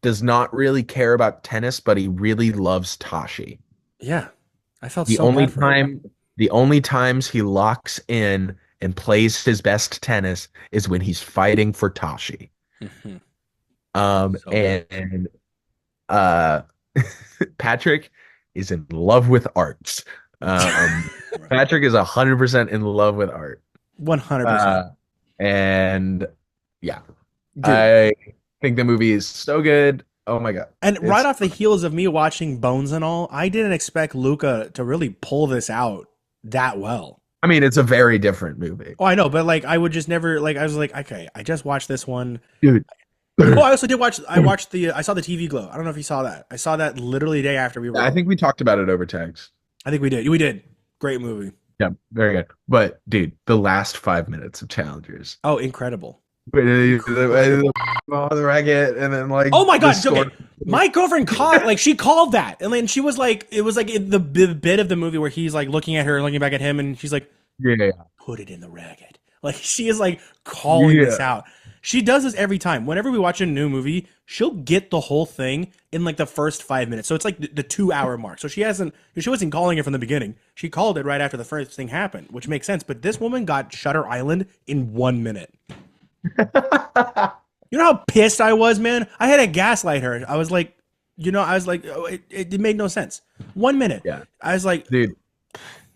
does not really care about tennis, but he really loves Tashi. Yeah, I felt The so only bad for him. time, the only times he locks in and plays his best tennis is when he's fighting for Tashi. Mhm. So good. And uh, Patrick is in love with arts. Right. Patrick is 100% in love with art. 100%. Uh, and yeah, Dude. I think the movie is so good. Oh my God. And right It's, off the heels of me watching Bones and all, I didn't expect Luca to really pull this out that well. I mean, it's a very different movie. Oh, I know, but like I would just never like I was like, okay, I just watched this one. Dude. Oh, I also did watch. I saw the TV Glow. I don't know if you saw that. I saw that literally the day after we I were. think we talked about it over text. I think we did. We did. Great movie. Yeah, very good. But dude, the last 5 minutes of Challengers. Oh, incredible. the racket, and then like Oh my the god. storm. Okay. My girlfriend caught like she called that, and then she was like, it was like the bit of the movie where he's like looking at her, looking back at him, and she's like, Yeah, put it in the racket. Like she is like calling this yeah. out. She does this every time. Whenever we watch a new movie, she'll get the whole thing in like the first 5 minutes. So it's like the 2 hour mark. So she wasn't calling it from the beginning. She called it right after the first thing happened, which makes sense. But this woman got Shutter Island in 1 minute. You know how pissed I was, man? I had to gaslight her. I was like, oh, it made no sense. 1 minute. Yeah, I was like, dude.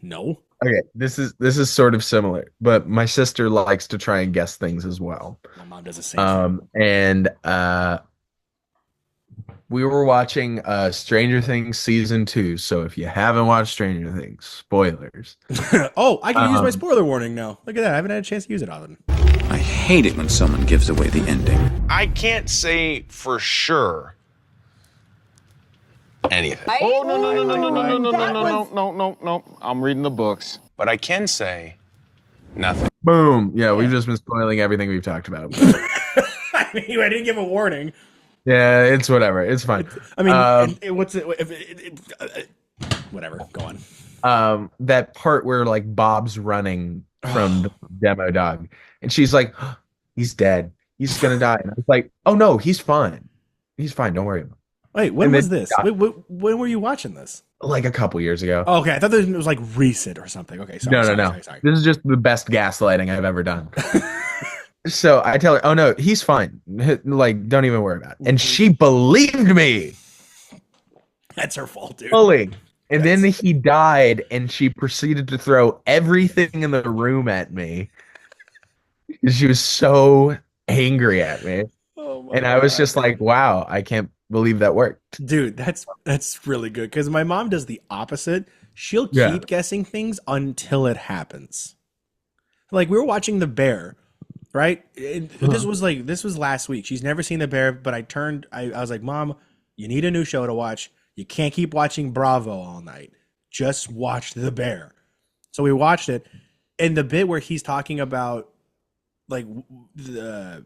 no. Okay, this is sort of similar, but my sister likes to try and guess things as well. My mom does the same thing. And we were watching Stranger Things season 2. So if you haven't watched Stranger Things, spoilers. Oh, I can use my Um, spoiler warning now. Look at that. I haven't had a chance to use it often. I hate it when someone gives away the ending. I can't say for sure anything. Oh, no, no, no, no, no, no, no, no, That no, was- no, no, no, no. I'm reading the books. But I can say nothing. Boom. Yeah, we've just been spoiling everything we've talked about. I mean, I didn't give a warning. Yeah, it's whatever. It's fine. I mean, Um, what's it? Whatever. Go on. that part where like Bob's running from the demo dog, and she's like, "He's dead. He's gonna die." And I was like, "Oh no, he's fine. He's fine. Don't worry about it." Wait, when And was then- this? When were you watching this? Like a couple years ago. Oh, okay, I thought it was like recent or something. Okay, sorry. No. Sorry. This is just the best gaslighting I've ever done. So I tell her, "Oh no, he's fine. Like, don't even worry about it." And she believed me That's her fault, dude. fully. And then he died, and she proceeded to throw everything in the room at me. She was so angry at me. Oh my And I was God. just like, wow, I can't believe that worked. Dude, that's really good because my mom does the opposite. She'll Yeah. keep guessing things until it happens. Like we were watching The Bear, right? This was last week. She's never seen The Bear, but I was like, Mom, you need a new show to watch. You can't keep watching Bravo all night. Just watch The Bear. So we watched it, and the bit where he's talking about like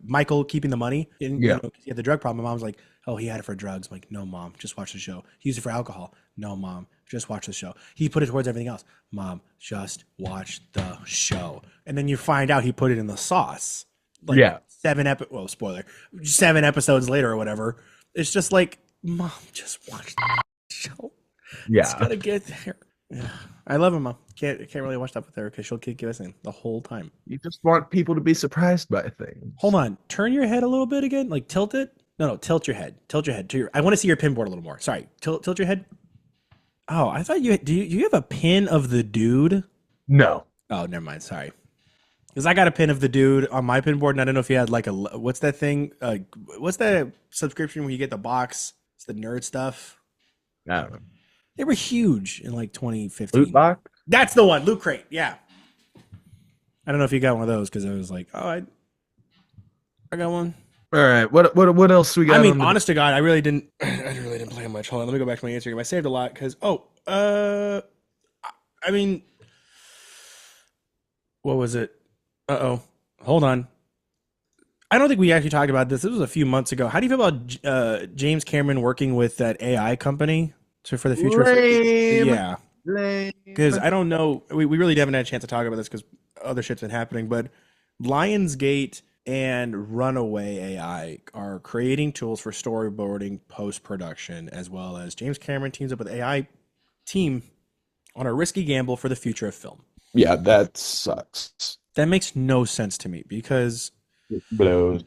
Michael keeping the money and Yeah. he had the drug problem. My mom's like, oh, he had it for drugs. I'm like, no, Mom, just watch the show. He used it for alcohol. No, Mom, just watch the show. He put it towards everything else. Mom, just watch the show. And then you find out he put it in the sauce. Like Yeah. 7 episodes later or whatever. It's just like, Mom, just watch the show. It's Yeah. gotta get there. Yeah. I love him, Mom. Can't really watch that with her because she'll keep guessing the whole time. You just want people to be surprised by things. Hold on, turn your head a little bit again. Like tilt it. No, tilt your head. Tilt your head to your. I want to see your pin board a little more. Sorry, tilt your head. Oh, I thought you do. You have a pin of the dude? No. Oh, never mind. Sorry, because I got a pin of the dude on my pin board, and I don't know if you had like a what's that thing? What's that subscription where you get the box? It's the nerd stuff. I don't know. They were huge in like 2015. Loot box? That's the one, Loot Crate. Yeah. I don't know if you got one of those because I was like, oh, I got one. All right. What else we got? I mean, on the- honest to God, I really didn't play much. Hold on, let me go back to my Instagram. I saved a lot because I mean, what was it? Hold on. I don't think we actually talked about this. This was a few months ago. How do you feel about James Cameron working with that AI company for the future? Lame. Yeah, Lame. because I don't know. We really haven't had a chance to talk about this because other shit's been happening. But Lionsgate and Runaway AI are creating tools for storyboarding, post production, as well as James Cameron teams up with AI team on a risky gamble for the future of film. Yeah, that sucks. That makes no sense to me because. It blows.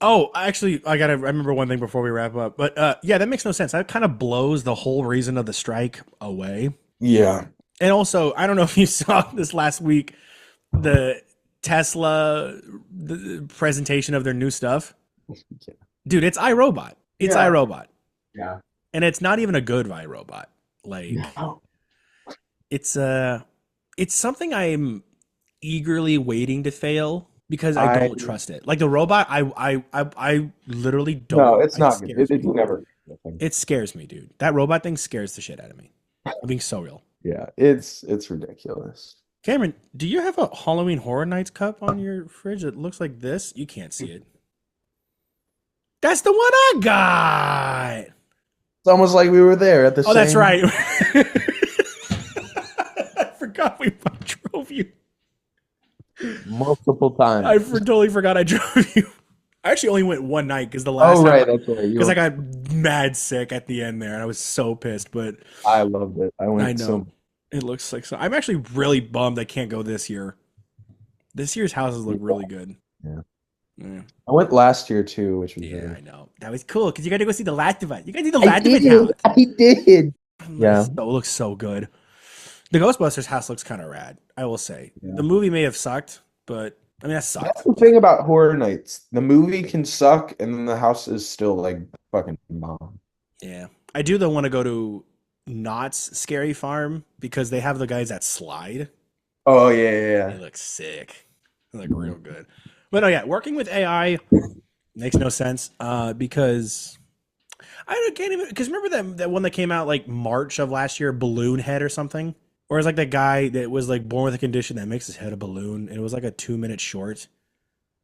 Oh, actually, I remember one thing before we wrap up. But yeah, that makes no sense. That kind of blows the whole reason of the strike away. Yeah. And also, I don't know if you saw this last week, the Tesla the presentation of their new stuff. Dude, it's iRobot. It's Yeah. iRobot. Yeah. And it's not even a good iRobot. Like it's something I'm eagerly waiting to fail because I don't trust it. Like the robot, I literally don't. No, it's it not scares good. It's me. never. It scares me, dude. That robot thing scares the shit out of me. I'm being so real. Yeah, it's ridiculous. Cameron, do you have a Halloween Horror Nights cup on your fridge that looks like this? You can't see it. That's the one I got. It's almost like we were there at the Oh, same. that's right. I forgot we drove you. Multiple times. I totally forgot I drove you. I actually only went one night because the last Oh, time, right. That's right. because I got mad sick at the end there, and I was so pissed. But I loved it. I went I know so. it looks like so. I'm actually really bummed I can't go this year. This year's houses look really good. Yeah. Yeah, I went last year too, which was I really. know that was cool because you got to go see the last of us. You got to see the last of us house. I did. Yeah. So, it looks so good. The Ghostbusters house looks kind of rad. I will say Yeah. the movie may have sucked, but I mean that sucked. That's the thing about Horror Nights. The movie can suck, and then the house is still like fucking bomb. Yeah, I do though want to go to Knott's Scary Farm because they have the guys that slide. Oh yeah. They look sick. They look real good. But no, yeah, working with AI makes no sense because can't even because remember that one that came out like March of last year, Balloon Head or something, or it's like that guy that was like born with a condition that makes his head a balloon, and it was like a 2-minute short.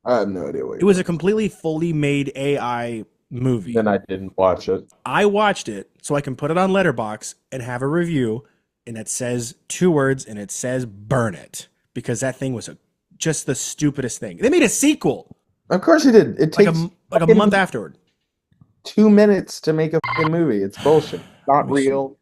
I have no idea what. It was a completely fully made AI movie. Then I didn't watch it. I watched it so I can put it on Letterboxd and have a review, and it says 2 words and it says burn it because that thing was just the stupidest thing. They made a sequel Of course he did. It takes like a month afterward. 2 minutes to make a fucking movie. It's bullshit. Not real.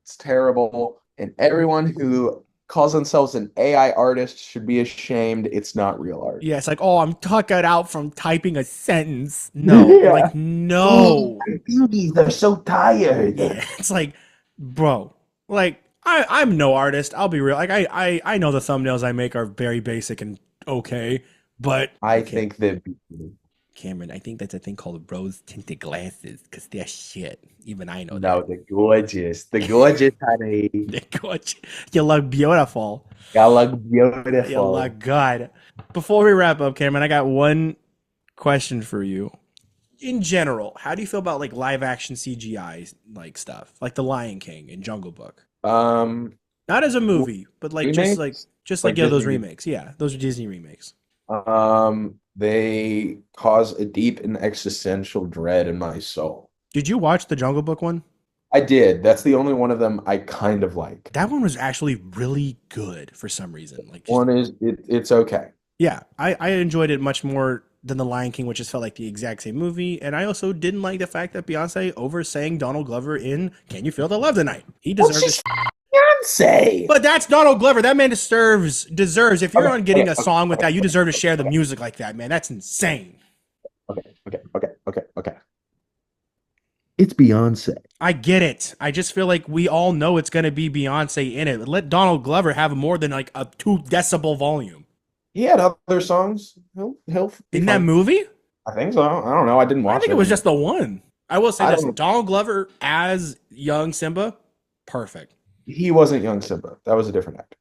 It's terrible. And everyone who calls themselves an AI artist should be ashamed. It's not real art. Yeah, it's like, oh, I'm tucking out from typing a sentence. No, Yeah. like no. Beauties are so tired. Yeah, it's like, bro, like I'm no artist. I'll be real. Like I know the thumbnails I make are very basic and okay, but I think that Cameron, I think that's a thing called rose tinted glasses because they're shit. Even I know no, the gorgeous, honey. that. They're gorgeous. You look beautiful. You look beautiful. You look good. Before we wrap up, Cameron, I got one question for you. In general, how do you feel about like live action CGI like stuff, like The Lion King and Jungle Book? Not as a movie, but like remakes? just Like like those Disney? remakes. Yeah, those are Disney remakes. They cause a deep and existential dread in my soul. Did you watch the Jungle Book one? I did. That's the only one of them I kind of like. That one was actually really good for some reason. Like just, One is it's okay. yeah, I enjoyed it much more than The Lion King, which just felt like the exact same movie. And I also didn't like the fact that Beyonce oversang Donald Glover in "Can You Feel the Love Tonight." He deserved it. Beyonce. But that's Donald Glover. That man deserves. If you're Okay, on getting okay, a song with okay, that, you deserve to share the music like that, man. That's insane. Okay. It's Beyonce. I get it. I just feel like we all know it's going to be Beyonce in it. Let Donald Glover have more than like a 2 decibel volume. He had other songs. He'll be In that fine. movie? I think so. I don't know. I didn't watch I think it was just the one. I will say I this. don't- Donald Glover as young Simba, perfect. He wasn't young Simba. That was a different actor.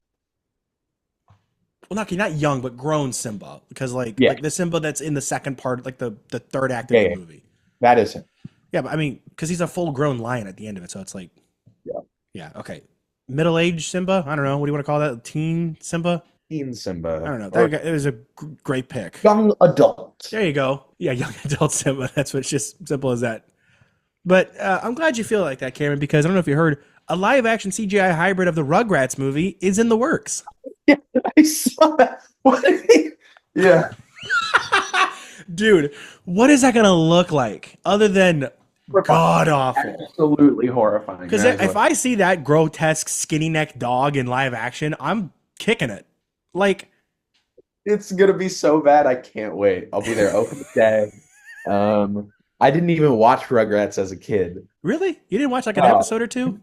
Well, not young, but grown Simba. Because like the Simba that's in the second part, like the third act of the movie. That is him. Yeah, but I mean, because he's a full-grown lion at the end of it, so it's like, Yeah. yeah, okay, middle-aged Simba. I don't know. What do you want to call that? Teen Simba? Teen Simba. I don't know. It was a great pick. Young adult. There you go. Yeah, young adult Simba. That's what's just simple as that. But I'm glad you feel like that, Cameron, because I don't know if you heard, a live-action CGI hybrid of the Rugrats movie is in the works. Yeah, I saw that. What? Yeah. Dude, what is that going to look like other than god-awful? Absolutely horrifying. Because if I see that grotesque skinny neck dog in live action, I'm kicking it. Like, it's gonna be so bad, I can't wait. I'll be there open day. I didn't even watch Rugrats as a kid. really? You didn't watch like an episode or two?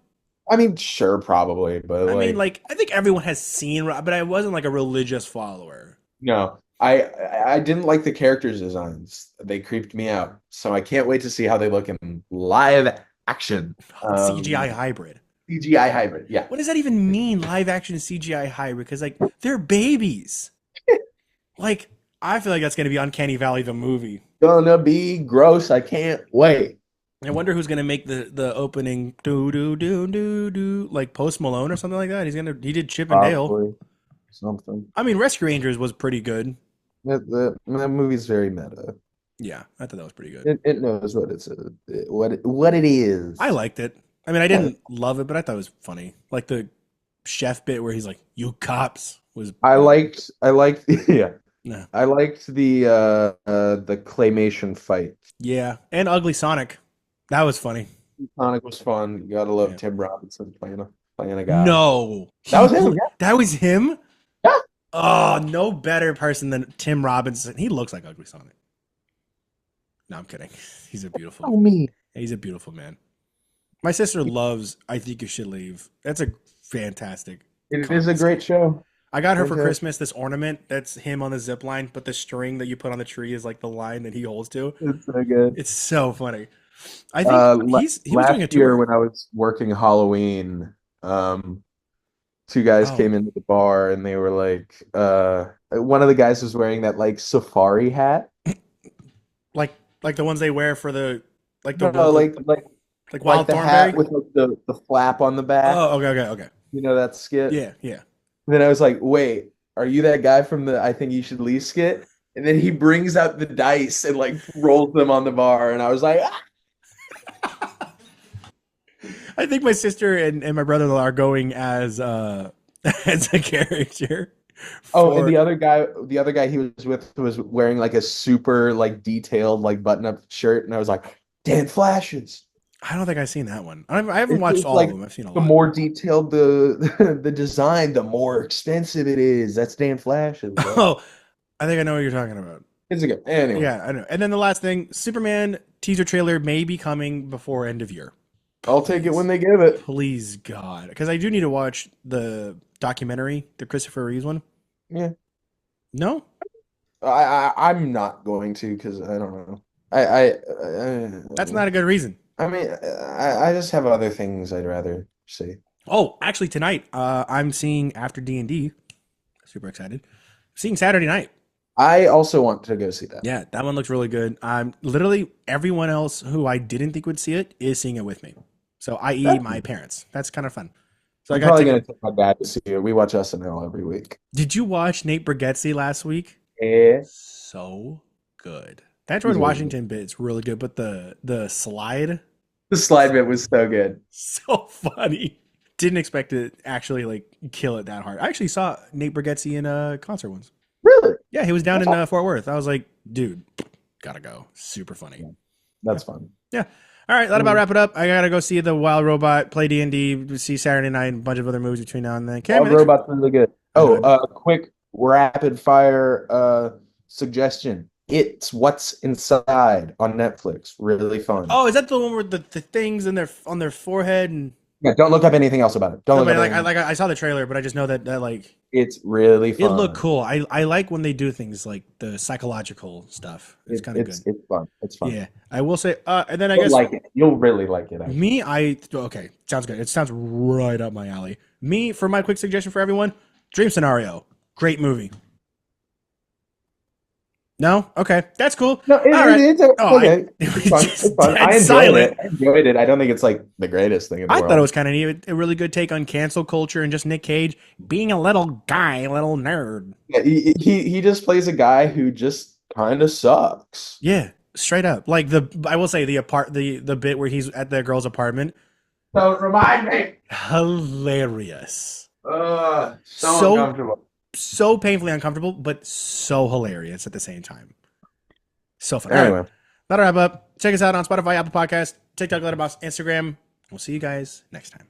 I mean, sure, probably, but I mean, like, I think everyone has seen, but I wasn't like a religious follower. no. I didn't like the characters' designs. They creeped me out. So I can't wait to see how they look in live action. CGI hybrid. CGI hybrid, yeah. What does that even mean, live action CGI hybrid? Because, like, they're babies. Like, I feel like that's going to be Uncanny Valley, the movie. Gonna be gross. I can't wait. I wonder who's going to make the opening do do do do do reboot, like Post Malone or something like that? He did Chip and Dale. Probably something. I mean, Rescue Rangers was pretty good. That movie's very meta. Yeah, I thought that was pretty good. It knows what it is. I liked it. I mean, I didn't love it, but I thought it was funny. Like the chef bit where he's like, "You cops," was. I liked yeah. No. I liked the claymation fight. Yeah, and Ugly Sonic. That was funny. Sonic was fun. You gotta love Yeah. Tim Robinson playing a guy. No, That was him, yeah. That was him. Yeah. Oh, no better person than Tim Robinson. He looks like Ugly Sonic. No, I'm kidding. He's a beautiful. Oh me. He's a beautiful man. My sister loves I Think You Should Leave. That's a fantastic. It is a great show. I got her for Okay. Christmas this ornament that's him on the zip line, but the string that you put on the tree is like the line that he holds to. It's so good. It's so funny. I think he was doing a Last year tour. when I was working Halloween, two guys Oh. came into the bar and they were like, one of the guys was wearing that like safari hat. Like the ones they wear for the like No, Wild like the Thornberry. hat with like the flap on the back. Oh, okay. You know that skit? Yeah. And then I was like, wait, are you that guy from the I Think You Should Leave skit? And then he brings out the dice and like rolls them on the bar. And I was like, ah! I think my sister and my brother-in-law are going as as a character. Oh, and for- the other guy he was with was wearing like a super like detailed like button-up shirt. And I was like, Dan Flashes. I don't think I've seen that one. I haven't It's watched just all like of them. I've seen a The lot. more detailed the design, the more expensive it is. That's Dan Flashes. Bro. Oh, I think I know what you're talking about. It's a good anyway. Yeah, I know. And then the last thing, Superman teaser trailer may be coming before end of year. I'll take it when they give it. Please, God, because I do need to watch the documentary, the Christopher Reeves one. Yeah. No, I'm not going to because I don't know. that's not a good reason. I mean, I just have other things I'd rather see. Oh, actually, tonight I'm seeing After D&D. Super excited. Seeing Saturday night. I also want to go see that. Yeah, that one looks really good. Literally everyone else who I didn't think would see it is seeing it with me. So, i.e., my parents. That's kind of fun. So I'm I got. probably gonna take my dad to see it. We watch SNL every week. Did you watch Nate Bargatze last week? Yeah. So good. That George Washington bit's really good, but the slide, The slide bit was so good. so funny. Didn't expect to actually like kill it that hard. I actually saw Nate Bargatze in a concert once. Really? Yeah, he was down in Fort Worth. I was like, dude, gotta go. Super funny. That's fun. Yeah. All right, that about wrap it up. I gotta go see the Wild Robot, play D&D, see Saturday Night, and a bunch of other movies between now and then. Wild Robot's really good. Oh, Oh, quick rapid fire suggestion. It's What's Inside on Netflix. Really fun. Oh, is that the one with the things in on their forehead and? Yeah, don't look up anything else about it. Don't look up Like anything. I saw the trailer, but I just know that like It's really it fun. looked cool. I like when they do things like the psychological stuff. It's kind of good. It's fun. It's fun. Yeah, I will say. And then I You'll guess like it. You'll really like it. Actually. okay, sounds good. It sounds right up my alley. For my quick suggestion for everyone, Dream Scenario, great movie. No, okay, that's cool. No, it's Oh, okay. it It's fun. just It's fun. dead I enjoyed silent. it. I enjoyed it. I don't think it's like the greatest thing in the I world. thought it was kind of neat, a really good take on cancel culture and just Nick Cage being a little guy, a little nerd. Yeah, he just plays a guy who just kind of sucks. Yeah, straight up. Like I will say the bit where he's at the girl's apartment, Don't remind me. hilarious. So So- uncomfortable. So painfully uncomfortable, but so hilarious at the same time. So fun. All Anyway. right, that'll wrap up. Check us out on Spotify, Apple Podcasts, TikTok, Letterboxd, Instagram. We'll see you guys next time.